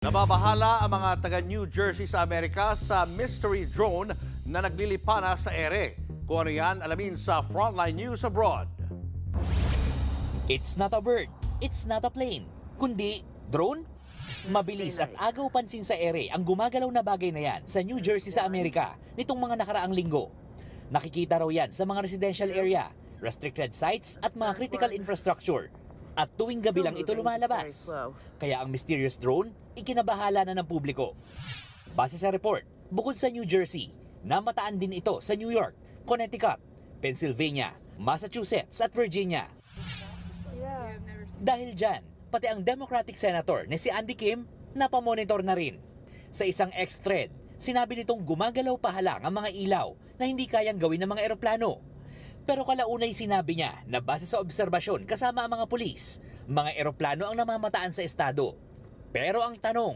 Nababahala ang mga taga New Jersey sa Amerika sa mystery drone na naglilipana sa ere. Kung ano yan, alamin sa Frontline News Abroad. It's not a bird, it's not a plane, kundi drone? Mabilis at agaw pansin sa ere ang gumagalaw na bagay na yan sa New Jersey sa Amerika nitong mga nakaraang linggo. Nakikita raw yan sa mga residential area, restricted sites at mga critical infrastructure. At tuwing gabi lang ito lumalabas. Kaya ang mysterious drone, ikinabahala na ng publiko. Base sa report, bukod sa New Jersey, namataan din ito sa New York, Connecticut, Pennsylvania, Massachusetts at Virginia. Dahil dyan, pati ang Democratic Senator na si Andy Kim napamonitor na rin. Sa isang X-thread, sinabi nitong gumagalaw pa halang ang mga ilaw na hindi kayang gawin ng mga eroplano. Pero kalaunay sinabi niya na base sa obserbasyon kasama ang mga pulis, mga eroplano ang namamataan sa estado. Pero ang tanong,